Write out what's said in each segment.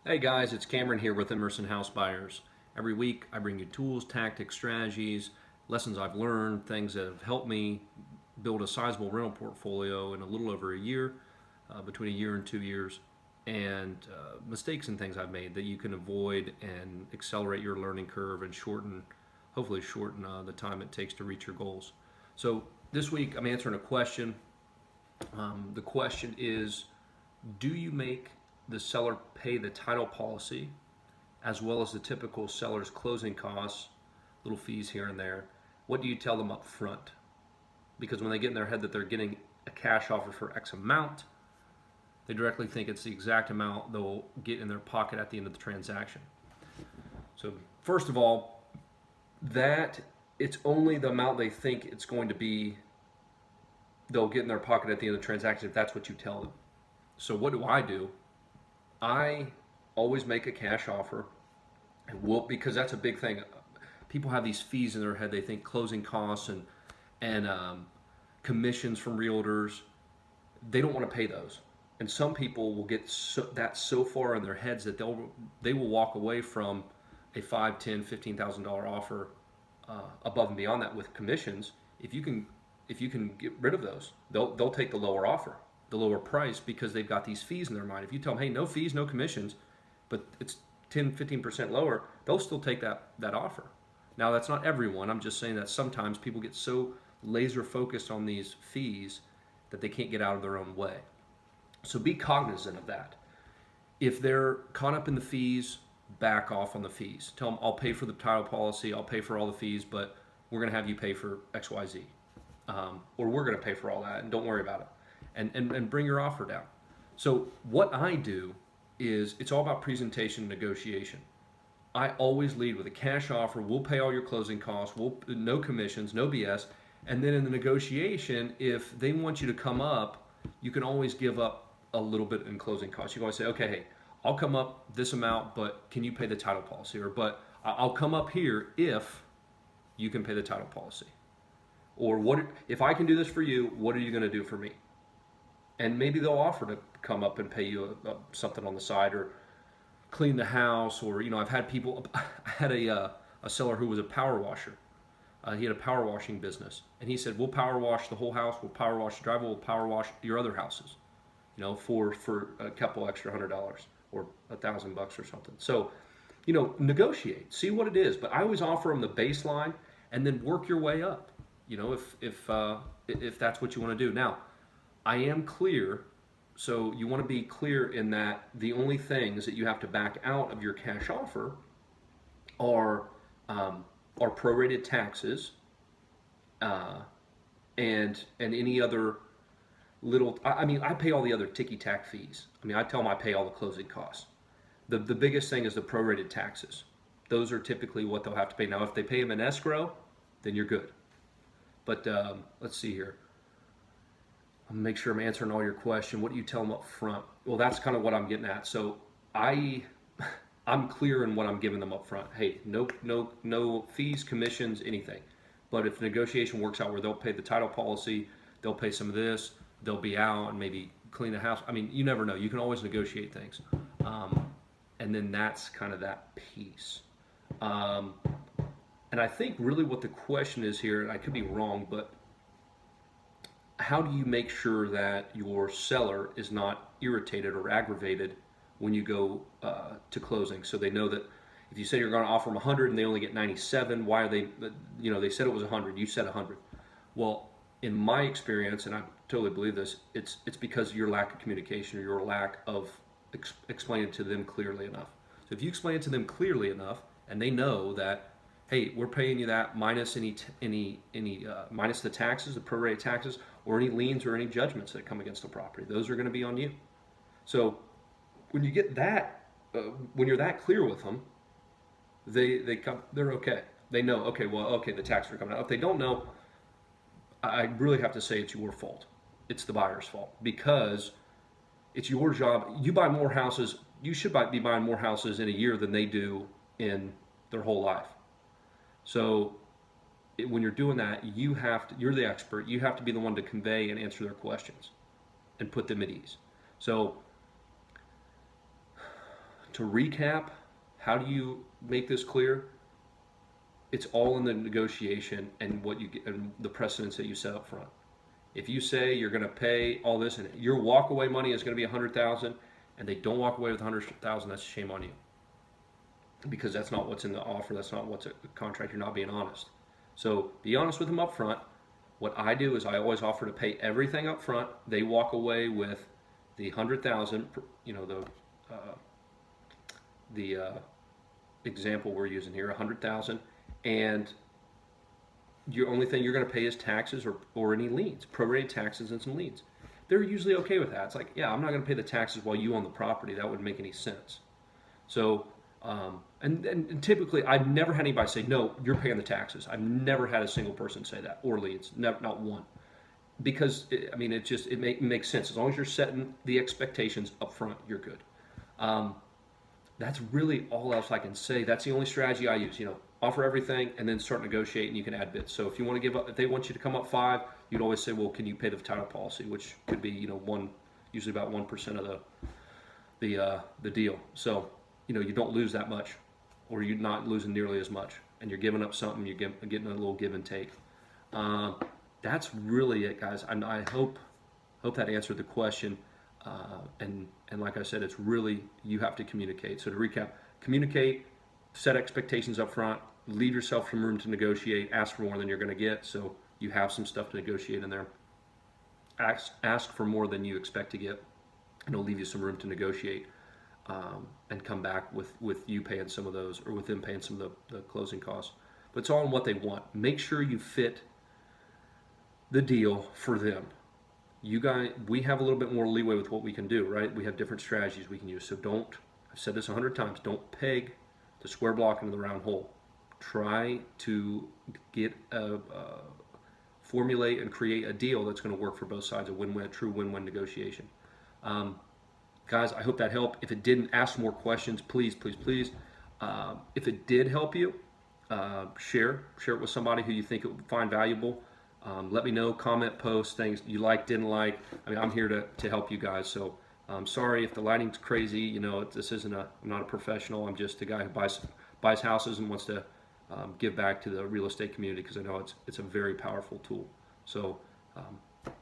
Hey guys, it's Cameron here with Emerson House Buyers. Every week I bring you tools, tactics, strategies, lessons I've learned, things that have helped me build a sizable rental portfolio in a little over a year, between a year and 2 years, and mistakes and things I've made that you can avoid and accelerate your learning curve and hopefully shorten the time it takes to reach your goals. So this week I'm answering a question. The question is, do you make the seller pay the title policy as well as the typical seller's closing costs, little fees here and there? What do you tell them up front? Because when they get in their head that they're getting a cash offer for X amount, they directly think it's the exact amount they'll get in their pocket at the end of the transaction. So first of all, that it's only the amount they think it's going to be they'll get in their pocket at the end of the transaction if that's what you tell them. So what do? I always make a cash offer, and because that's a big thing. People have these fees in their head. They think closing costs and commissions from realtors. They don't want to pay those, and some people will get so far in their heads that they will walk away from a $5, $10, $15,000 offer above and beyond that with commissions. If you can get rid of those, they'll take the lower offer, the lower price, because they've got these fees in their mind. If you tell them, hey, no fees, no commissions, but it's 10, 15% lower, they'll still take that offer. Now, that's not everyone. I'm just saying that sometimes people get so laser focused on these fees that they can't get out of their own way. So be cognizant of that. If they're caught up in the fees, back off on the fees. Tell them, I'll pay for the title policy, I'll pay for all the fees, but we're going to have you pay for XYZ. Or we're going to pay for all that, and don't worry about it. And bring your offer down. So what I do is it's all about presentation and negotiation. I always lead with a cash offer. We'll pay all your closing costs. No commissions, no BS. And then in the negotiation, if they want you to come up, you can always give up a little bit in closing costs. You can always say, okay, hey, I'll come up this amount, but can you pay the title policy? But I'll come up here if you can pay the title policy. Or what if I can do this for you? What are you going to do for me? And maybe they'll offer to come up and pay you something on the side, or clean the house. Or I've had people. I had a seller who was a power washer. He had a power washing business, and he said, "We'll power wash the whole house. We'll power wash the driveway. We'll power wash your other houses. For a couple extra $100 or $1,000 or something." So, negotiate, see what it is. But I always offer them the baseline, and then work your way up. If that's what you want to do. Now, I am clear, so you want to be clear in that the only things that you have to back out of your cash offer are prorated taxes, and any other little. I pay all the other ticky tack fees. I tell them I pay all the closing costs. The biggest thing is the prorated taxes. Those are typically what they'll have to pay. Now, if they pay them in escrow, then you're good. But let's see here. I'll make sure I'm answering all your question. What do you tell them up front? Well, that's kind of what I'm getting at. So I'm clear in what I'm giving them up front. Hey, no fees, commissions, anything. But if the negotiation works out where they'll pay the title policy, they'll pay some of this, they'll be out and maybe clean the house. You never know. You can always negotiate things. And then that's kind of that piece. And I think really what the question is here, and I could be wrong, but how do you make sure that your seller is not irritated or aggravated when you go to closing? So they know that if you say you're going to offer them 100 and they only get 97, why are they? They said it was 100, you said 100. Well, in my experience, and I totally believe this, it's because of your lack of communication or your lack of explaining it to them clearly enough. So if you explain it to them clearly enough, and they know that, hey, we're paying you that minus minus the taxes, the prorated taxes, or any liens or any judgments that come against the property. Those are going to be on you. So when you get that, when you're that clear with them, they're okay. They know, okay, the taxes are coming out. If they don't know, I really have to say it's your fault. It's the buyer's fault, because it's your job. You buy more houses. You should be buying more houses in a year than they do in their whole life. So when you're doing that, you're the expert. You have to be the one to convey and answer their questions and put them at ease. So to recap, how do you make this clear? It's all in the negotiation and what you get and the precedents that you set up front. If you say you're going to pay all this and your walkaway money is going to be $100,000, and they don't walk away with $100,000, that's a shame on you, because that's not what's in the offer. That's not what's a contract. You're not being honest. So be honest with them up front. What I do is I always offer to pay everything up front. They walk away with the $100,000. The example we're using here, $100,000, and your only thing you're going to pay is taxes or any liens, prorated taxes and some liens. They're usually okay with that. It's like, yeah, I'm not going to pay the taxes while you own the property. That wouldn't make any sense. So, and typically, I've never had anybody say, no, you're paying the taxes. I've never had a single person say that, or liens, not one. Because, it makes sense. As long as you're setting the expectations up front, you're good. That's really all else I can say. That's the only strategy I use. Offer everything and then start negotiating. And you can add bits. So if you want to give up, if they want you to come up 5, you'd always say, well, can you pay the title policy, which could be usually about 1% of the deal. So you don't lose that much, or you're not losing nearly as much, and you're giving up something. You're getting a little give and take. That's really it, guys. I hope that answered the question. And like I said, it's really, you have to communicate. So to recap, communicate, set expectations up front, leave yourself some room to negotiate, ask for more than you're going to get, so you have some stuff to negotiate in there. Ask for more than you expect to get, and it'll leave you some room to negotiate, and come back with you paying some of those, or with them paying some of the closing costs. But it's all in what they want. Make sure you fit the deal for them. You guys, we have a little bit more leeway with what we can do, right? We have different strategies we can use. So I've said this 100 times, don't peg the square block into the round hole. Try to formulate and create a deal that's going to work for both sides, a true win-win negotiation. Guys, I hope that helped. If it didn't, ask more questions, please, please, please. If it did help you, share it with somebody who you think it would find valuable. Let me know, comment, post, things you like, didn't like. I'm here to help you guys. So I'm sorry if the lighting's crazy. This isn't I'm not a professional. I'm just a guy who buys houses and wants to give back to the real estate community, because I know it's a very powerful tool. So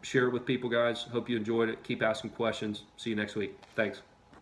share it with people, guys. Hope you enjoyed it. Keep asking questions. See you next week. Thanks.